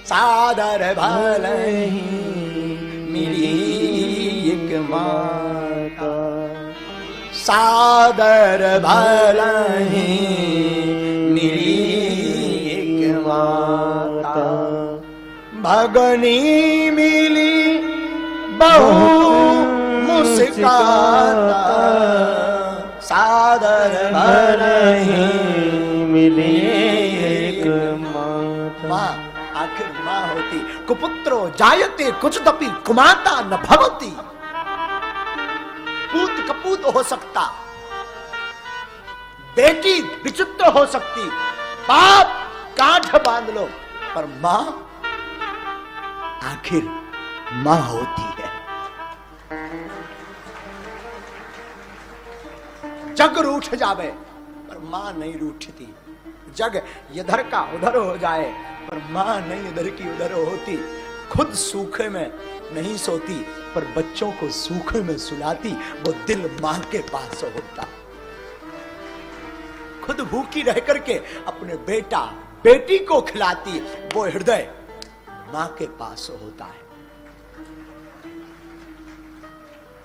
सादर भलहि मिली एक माता, सादर भलहि मिली एक माता, भगनी मिली बहु मुस्काता, सादर भलहि मिली एक माता। माँ आखिर माँ होती, कुपुत्रो जायते कुछ तपी कुमाता न भवती। पूत कपूत हो सकता, बेटी विचित्र हो सकती, बाप कांठ बांध लो, पर मां आखिर मां होती है। जग रूठ जावे पर मां नहीं रूठती, जग इधर का उधर हो जाए पर मां नहीं इधर की उधर होती। खुद सूखे में नहीं सोती पर बच्चों को सूखे में सुलाती, वो दिल मां के पास होता। खुद भूखी रह करके अपने बेटा बेटी को खिलाती, वो हृदय मां के पास होता है।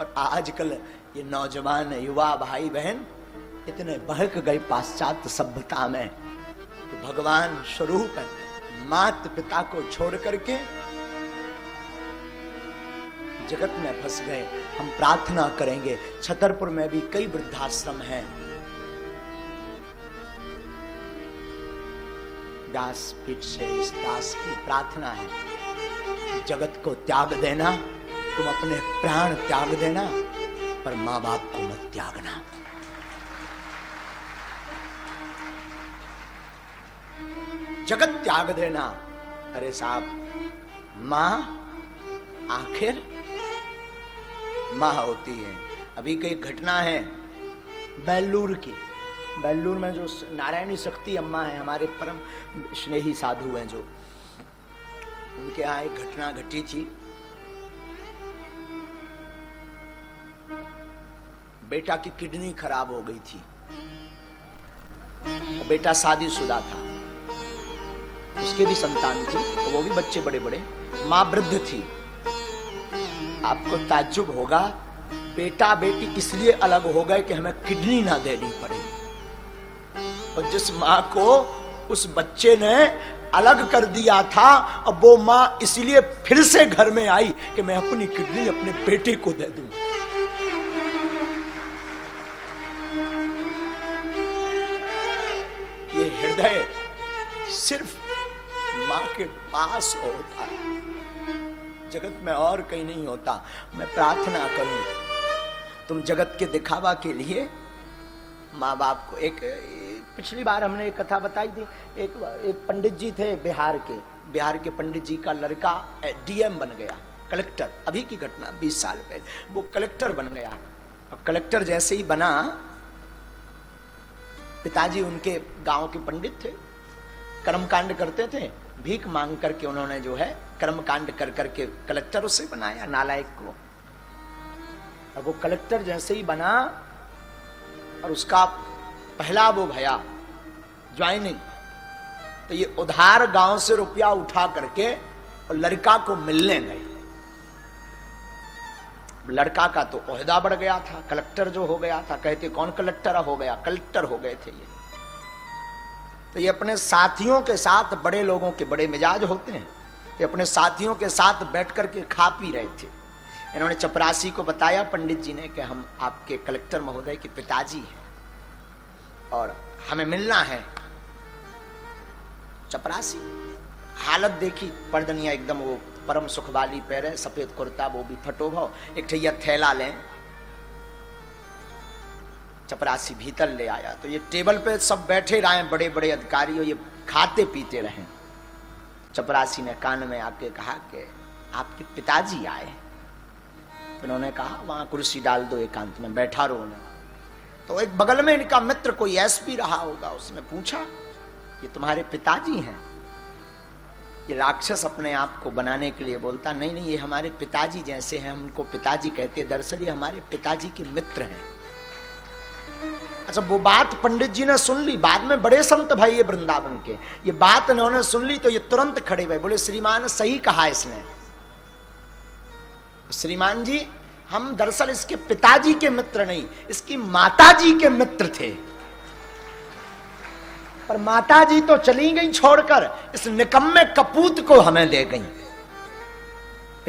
और आजकल ये नौजवान युवा भाई बहन इतने बहक गए पाश्चात्य सभ्यता में, तो भगवान स्वरूप माता पिता को छोड़ करके जगत में फंस गए। हम प्रार्थना करेंगे, छतरपुर में भी कई वृद्धाश्रम हैं। व्यासपीठ से इस दास की प्रार्थना है, जगत को त्याग देना, तुम अपने प्राण त्याग देना, पर मां बाप को मत त्यागना। जगत त्याग देना। अरे साहब, मां आखिर मां होती है। अभी कई घटना है बेल्लूर की, बेल्लूर में जो नारायणी शक्ति अम्मा है, हमारे परम स्नेही साधु हैं, जो उनके यहाँ एक घटना घटी थी। बेटा की किडनी खराब हो गई थी, बेटा शादीशुदा था, उसके भी संतान थी, तो वो भी बच्चे बड़े बड़े, मां वृद्ध थी। आपको ताज्जुब होगा, बेटा बेटी इसलिए अलग हो गए कि हमें किडनी ना देनी पड़े। और जिस मां को उस बच्चे ने अलग कर दिया था, अब वो मां इसलिए फिर से घर में आई कि मैं अपनी किडनी अपने बेटे को दे दूं। ये हृदय सिर्फ मां के पास होता है, जगत में और कहीं नहीं होता। मैं प्रार्थना करूं, तुम जगत के दिखावा के लिए माँ बाप को, एक पिछली बार हमने एक कथा बताई थी, एक पंडित जी थे बिहार के पंडित जी का लड़का डीएम बन गया, कलेक्टर। अभी की घटना 20 साल पहले, वो कलेक्टर बन गया। अब कलेक्टर जैसे ही बना, पिताजी उनके गांव के पंडित थे, कर्मकांड करते थे, भीख मांग करके उन्होंने जो है कर्मकांड कर करके कलेक्टर उसे बनाया, नालायक को। अब वो कलेक्टर जैसे ही बना और उसका पहला वो भया ज्वाइनिंग, तो ये उधार गांव से रुपया उठा करके और लड़का को मिलने गए। लड़का का तो ओहदा बढ़ गया था, कलेक्टर जो हो गया था, कहते कौन कलेक्टर हो गया, कलेक्टर हो गए थे ये। तो ये अपने साथियों के साथ, बड़े लोगों के बड़े मिजाज होते हैं, ये अपने साथियों के साथ बैठ करके खा पी रहे थे। इन्होंने चपरासी को बताया पंडित जी ने कि हम आपके कलेक्टर महोदय के पिताजी हैं और हमें मिलना है। चपरासी हालत देखी, पर्दनिया एकदम वो परम सुख वाली पैर, सफेद कुर्ता, वो भी फटो भाव, एक ठैया थैला लें। चपरासी भीतर ले आया तो ये टेबल पे सब बैठे रहे, बड़े बड़े अधिकारी, और ये खाते पीते रहे। चपरासी ने कान में आके कहा कि आपके पिताजी आए। उन्होंने कहा वहां कुर्सी डाल दो, एकांत में बैठा रहो उन्हें। तो एक बगल में इनका मित्र कोई एसपी रहा होगा, उसने पूछा ये तुम्हारे पिताजी हैं? ये राक्षस अपने आप को बनाने के लिए बोलता, नहीं नहीं, ये हमारे पिताजी जैसे हैं, हम उनको पिताजी कहते, दरअसल ये हमारे पिताजी के मित्र हैं। अच्छा, वो बात पंडित जी ने सुन ली, बाद में बड़े संत भाई ये वृंदावन के, ये बात इन्होंने सुन ली तो ये तुरंत खड़े हुए, बोले श्रीमान सही कहा इसने। श्रीमान जी, हम दरअसल इसके पिताजी के मित्र नहीं, इसकी माताजी के मित्र थे, पर माताजी तो चली गई छोड़कर, इस निकम्मे कपूत को हमें दे गई।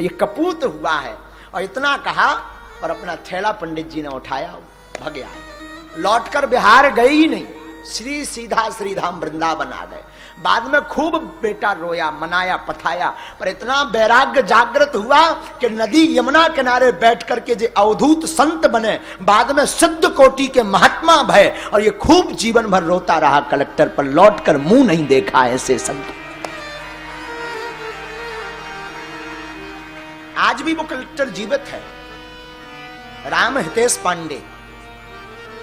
ये कपूत हुआ है। और इतना कहा और अपना थैला पंडित जी ने उठाया, भग गया, लौटकर बिहार गए ही नहीं, सीधा श्रीधाम वृंदावन आ गए। बाद में खूब बेटा रोया, मनाया, पठाया, पर इतना वैराग्य जागृत हुआ कि नदी यमुना किनारे बैठ करके जो अवधूत संत बने, बाद में सिद्ध कोटि के महात्मा भय, और ये खूब जीवन भर रोता रहा कलेक्टर पर, लौटकर मुंह नहीं देखा ऐसे संत। आज भी वो कलेक्टर जीवित है, राम हितेश पांडे,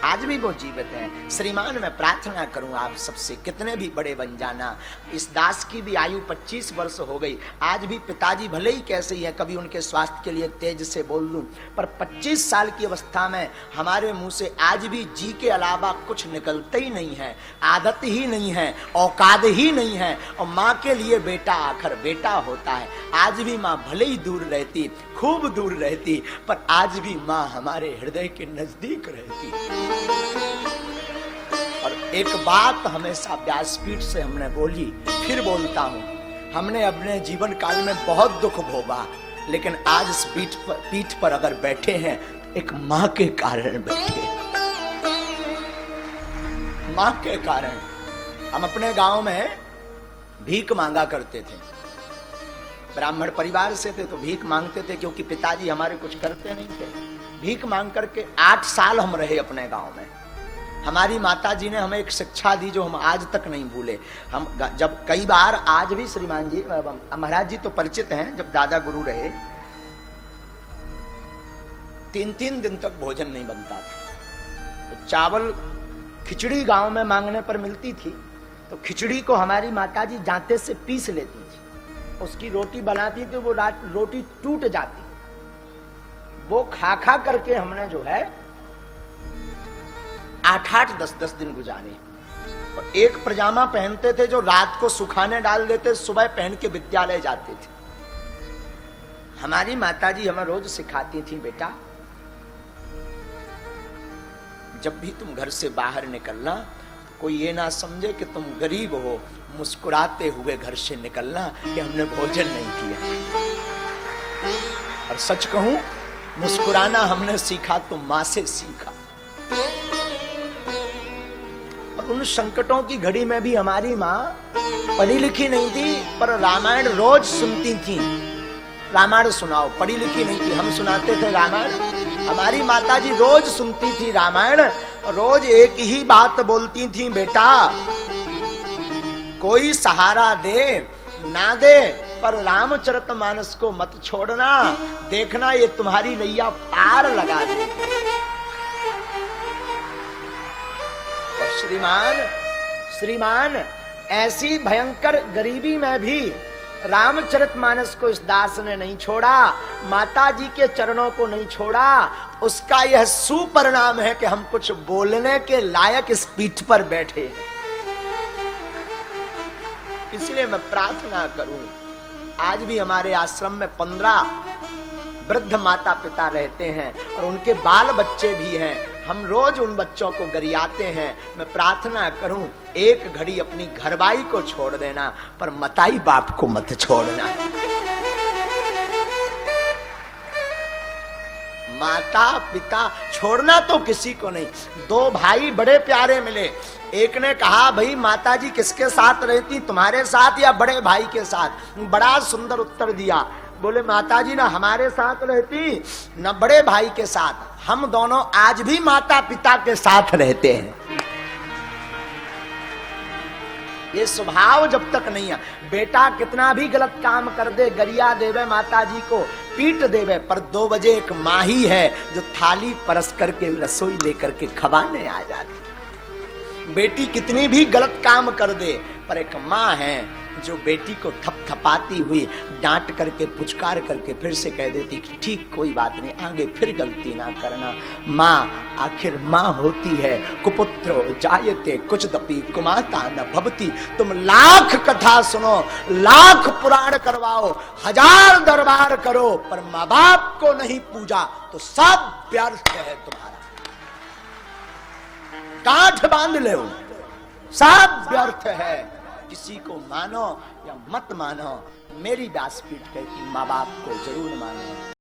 आज भी वो जीवित है। श्रीमान, मैं प्रार्थना करूं आप सबसे, कितने भी बड़े बन जाना, इस दास की भी आयु 25 वर्ष हो गई, आज भी पिताजी भले ही कैसे ही है, कभी उनके स्वास्थ्य के लिए तेज से बोल लूं, पर 25 साल की अवस्था में हमारे मुंह से आज भी जी के अलावा कुछ निकलते ही नहीं है, आदत ही नहीं है, औकात ही नहीं है। और माँ के लिए बेटा आखिर बेटा होता है। आज भी माँ भले ही दूर रहती, खूब दूर रहती, पर आज भी माँ हमारे हृदय के नजदीक रहती। और एक बात हमेशा व्यासपीठ से हमने बोली, फिर बोलता हूं, हमने अपने जीवन काल में बहुत दुख भोगा, लेकिन आज इस पीठ पर अगर बैठे हैं, एक मां के कारण बैठे, मां के कारण। हम अपने गांव में भीख मांगा करते थे, ब्राह्मण परिवार से थे तो भीख मांगते थे, क्योंकि पिताजी हमारे कुछ करते नहीं थे। भीख मांग करके 8 साल हम रहे अपने गांव में। हमारी माताजी ने हमें एक शिक्षा दी जो हम आज तक नहीं भूले। हम जब कई बार, आज भी श्रीमान जी महाराज जी तो परिचित हैं, जब दादा गुरु रहे 3-3 दिन तक भोजन नहीं बनता था। तो चावल खिचड़ी गांव में मांगने पर मिलती थी, तो खिचड़ी को हमारी माताजी जांते से पीस लेती थी, उसकी रोटी बनाती थी, वो रोटी टूट जाती, वो खा खा करके हमने जो है 8-8, 10-10 दिन गुजारे। और एक पजामा पहनते थे जो रात को सुखाने डाल देते, सुबह पहन के विद्यालय जाते थे। हमारी माताजी हमें रोज सिखाती थी, बेटा जब भी तुम घर से बाहर निकलना, कोई ये ना समझे कि तुम गरीब हो, मुस्कुराते हुए घर से निकलना कि हमने भोजन नहीं किया। और सच कहूं, मुस्कुराना हमने सीखा तो मां से सीखा। और उन संकटों की घड़ी में भी हमारी मां पढ़ी लिखी नहीं थी, पर रामायण रोज सुनती थी। रामायण सुनाओ, पढ़ी लिखी नहीं थी, हम सुनाते थे रामायण। हमारी माताजी रोज सुनती थी रामायण, रोज एक ही बात बोलती थी, बेटा कोई सहारा दे ना दे, पर रामचरितमानस को मत छोड़ना, देखना ये तुम्हारी नैया पार लगा दे। और श्रीमान ऐसी भयंकर गरीबी में भी रामचरितमानस को इस दास ने नहीं छोड़ा, माताजी के चरणों को नहीं छोड़ा। उसका यह सुपरिणाम है कि हम कुछ बोलने के लायक इस पीठ पर बैठे हैं। इसलिए मैं प्रार्थना करूं, आज भी हमारे आश्रम में 15 वृद्ध माता पिता रहते हैं और उनके बाल बच्चे भी हैं। हम रोज उन बच्चों को गरियाते हैं। मैं प्रार्थना करूं, एक घड़ी अपनी घरवाई को छोड़ देना, पर मताई बाप को मत छोड़ना। माता पिता छोड़ना तो किसी को नहीं। 2 भाई बड़े प्यारे मिले, एक ने कहा, भाई माताजी किसके साथ रहती, तुम्हारे साथ या बड़े भाई के साथ? बड़ा सुंदर उत्तर दिया, बोले माताजी ना हमारे साथ रहती न बड़े भाई के साथ, हम दोनों आज भी माता पिता के साथ रहते हैं। ये स्वभाव जब तक नहीं है, बेटा कितना भी गलत काम कर दे, गरिया देवे माताजी को, पीट देवे, पर 2 बजे एक माँ ही है जो थाली परस करके रसोई लेकर के खवाने आ जाती। बेटी कितनी भी गलत काम कर दे, पर एक माँ है जो बेटी को थपथपाती हुई डांट करके पुचकार करके फिर से कह देती कि ठीक कोई बात नहीं, आगे फिर गलती ना करना। माँ आखिर माँ होती है। कुपुत्रो जायते कुचदपि कुमाता न भवति। तुम लाख कथा सुनो, लाख पुराण करवाओ, 1000 दरबार करो, पर माँ बाप को नहीं पूजा तो सब व्यर्थ है तुम्हारा। गांठ बांध ले, सब व्यर्थ है। किसी को मानो या मत मानो, मेरी व्यासपीठ कहती माँ बाप को जरूर मानो।